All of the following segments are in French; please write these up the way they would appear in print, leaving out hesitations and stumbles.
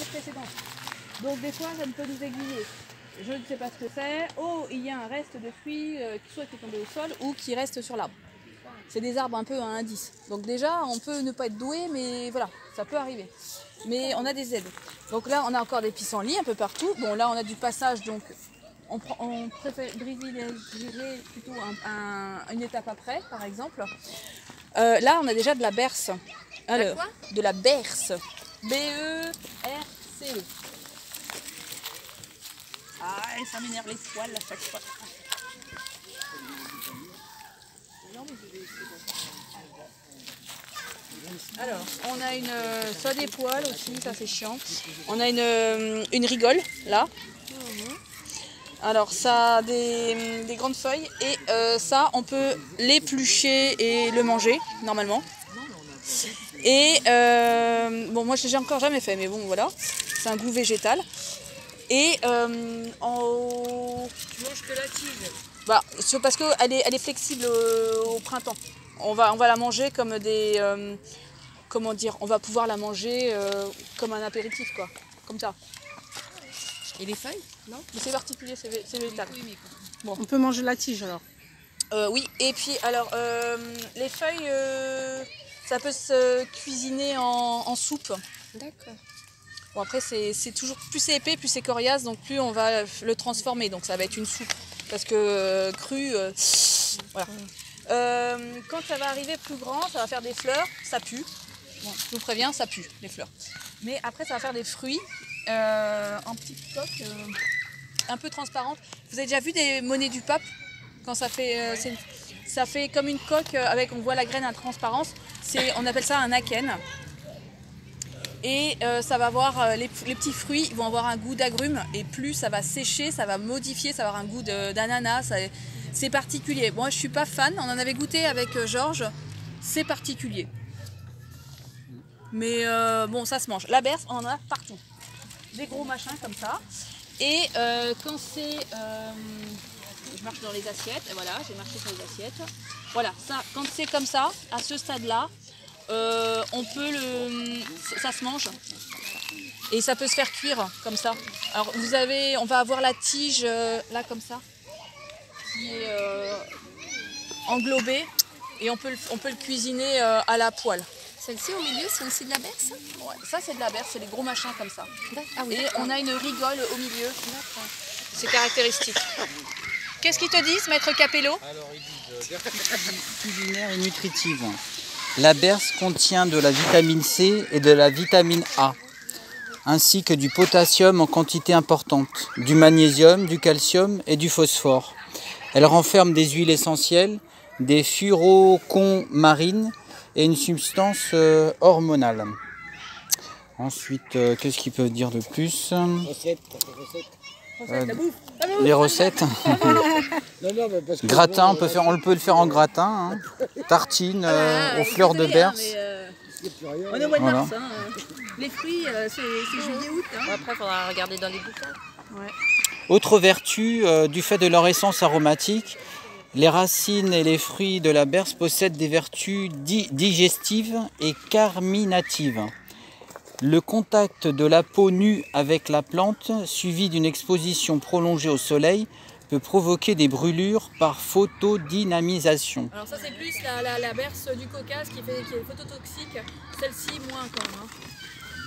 précédente. Donc des fois, ça ne peut nous aiguiller. Je ne sais pas ce que c'est. Oh, il y a un reste de fruits soit qui est tombé au sol ou qui reste sur l'arbre. C'est des arbres un peu à indice. Donc déjà, on peut ne pas être doué, mais voilà, ça peut arriver. Mais on a des aides. Donc là, on a encore des pissenlits un peu partout. Bon, là, on a du passage, donc on préfère privilégier plutôt une étape après, par exemple. Là, on a déjà de la berce. Alors, de la berce. B-E-R-C-E. Ah, ça m'énerve les poils à chaque fois. Alors, on a soit des poils aussi, ça c'est chiant. On a une rigole, là. Alors, ça a des grandes feuilles et ça, on peut l'éplucher et le manger, normalement. Et, bon, moi, je l'ai encore jamais fait, mais bon, voilà. C'est un goût végétal. Et en haut... Tu manges que la tige. Bah, parce qu'elle est flexible au printemps. On va la manger comme des... comment dire, on va pouvoir la manger comme un apéritif, quoi. Comme ça. Et les feuilles? Non? Mais c'est particulier, c'est végétal. Bon. On peut manger la tige alors? Oui, et puis alors, les feuilles, ça peut se cuisiner en soupe. D'accord. Bon, après, c'est toujours plus c'est épais, plus c'est coriace, donc plus on va le transformer. Donc ça va être une soupe. Parce que cru, voilà. Quand ça va arriver plus grand, ça va faire des fleurs, ça pue. Bon, je vous préviens, ça pue, les fleurs. Mais après, ça va faire des fruits en petites coques un peu transparentes. Vous avez déjà vu des monnaies du pape? Quand ça fait, ça fait comme une coque avec, on voit la graine en transparence. On appelle ça un akène. Et ça va avoir, les petits fruits vont avoir un goût d'agrumes. Et plus ça va sécher, ça va modifier, ça va avoir un goût d'ananas. C'est particulier. Moi, je suis pas fan. On en avait goûté avec Georges. C'est particulier. Mais bon, ça se mange. La berce, on en a partout. Des gros machins comme ça. Et quand c'est... je marche dans les assiettes. Et voilà, j'ai marché sur les assiettes. Voilà, ça, quand c'est comme ça, à ce stade-là, on peut ça se mange. Et ça peut se faire cuire comme ça. Alors, on va avoir la tige, là, comme ça, qui est englobée. Et on peut le cuisiner à la poêle. Celle-ci au milieu, c'est aussi de la berce? Ouais, ça c'est de la berce, c'est des gros machins comme ça. Ah oui, et on a une rigole au milieu. C'est caractéristique. Qu'est-ce qu'ils te disent, maître Capello? Alors ils disent vertu culinaire et nutritive. La berce contient de la vitamine C et de la vitamine A, ainsi que du potassium en quantité importante, du magnésium, du calcium et du phosphore. Elle renferme des huiles essentielles, des furoconmarines et une substance hormonale. Ensuite, qu'est-ce qu'ils peuvent dire de plus? Les recettes. Gratin, on peut le faire en gratin. Hein. Tartine aux fleurs de berce. On est au mois de mars. Hein. Les fruits, c'est juillet-août. Hein. Après, il faudra regarder dans les bouquins. Ouais. Autre vertu, du fait de leur essence aromatique, les racines et les fruits de la berce possèdent des vertus digestives et carminatives. Le contact de la peau nue avec la plante, suivi d'une exposition prolongée au soleil, peut provoquer des brûlures par photodynamisation. Alors ça c'est plus la berce du Caucase qui est phototoxique, celle-ci moins quand même. Hein.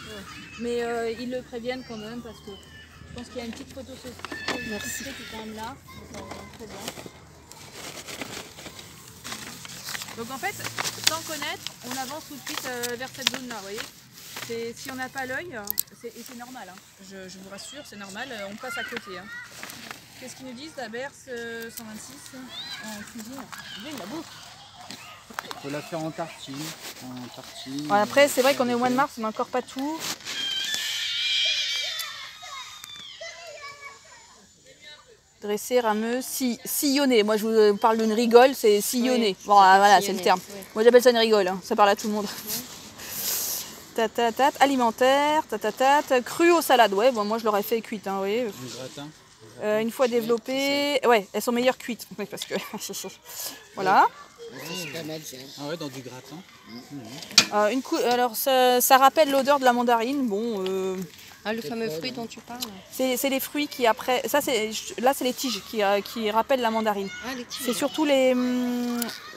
Ouais. Mais ils le préviennent quand même parce que je pense qu'il y a une petite phototoxicité qui est quand même là. Très bien. Donc en fait, sans connaître, on avance tout de suite vers cette zone-là, vous voyez. Si on n'a pas l'œil, et c'est normal, hein. Je vous rassure, c'est normal, on passe à côté. Hein. Qu'est-ce qu'ils nous disent? La berce 126 en cuisine. J'ai de la bouffe. On peut la faire en tartine. Ouais, après, c'est vrai qu'on est au mois de mars, on n'a encore pas tout. Dressé, rameux, sillonné. Moi, je vous parle d'une rigole, c'est sillonné. Oui, bon, voilà, c'est le terme. Oui. Moi, j'appelle ça une rigole, hein. Ça parle à tout le monde. Oui. Tatatat, alimentaire, tatatat, cru aux salades. Ouais, bon, moi, je l'aurais fait cuite, hein, vous voyez. Du gratin. Une fois développées, ouais, elles sont meilleures cuites. Parce que, voilà. C'est pas mal ça. Ah ouais, dans du gratin. Alors, ça rappelle l'odeur de la mandarine. Bon, Ah, le fameux fruit dont tu parles. C'est les fruits qui après... Là, c'est les tiges qui rappellent la mandarine. Ah, les tiges. C'est surtout les...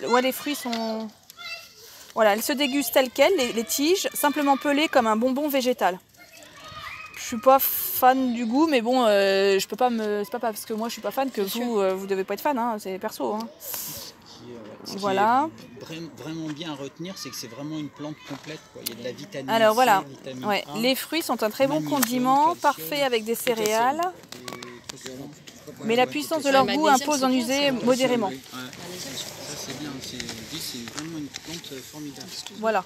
Ouais, les fruits sont... Voilà, elles se dégustent telles quelles, les tiges, simplement pelées comme un bonbon végétal. Je suis pas fan du goût, mais bon, je peux pas me... C'est pas parce que moi je suis pas fan que vous devez pas être fan, hein, c'est perso. Hein. Ce qui voilà. est vraiment bien à retenir, c'est que c'est vraiment une plante complète, quoi. Il y a de la vitamine Alors C, voilà, vitamine ouais. A, Les fruits sont un très bon magnésium, condiment, calcium, parfait avec des céréales. Mais la puissance de Le leur goût magnésium, impose d'en c'est bien, user ça. modérément. Ouais. Ça c'est bien, c'est vraiment une plante formidable. Voilà.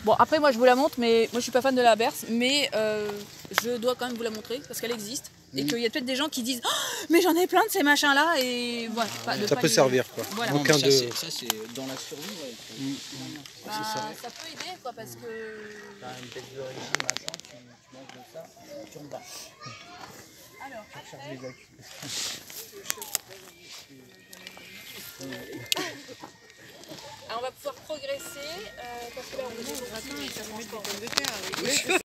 Bon, après moi je vous la montre, mais moi je suis pas fan de la berce, mais je dois quand même vous la montrer parce qu'elle existe. Et qu'il y a peut-être des gens qui disent oh, mais j'en ai plein de ces machins là et voilà. Ça peut servir quoi. Voilà. Non, Aucun ça, de... c'est dans la survie. Ouais. Bah, ça peut aider quoi parce que. T'as une tête de régime, machin, tu manges de ça, tu en bats. Alors, après... Alors, on va pouvoir progresser parce que là on est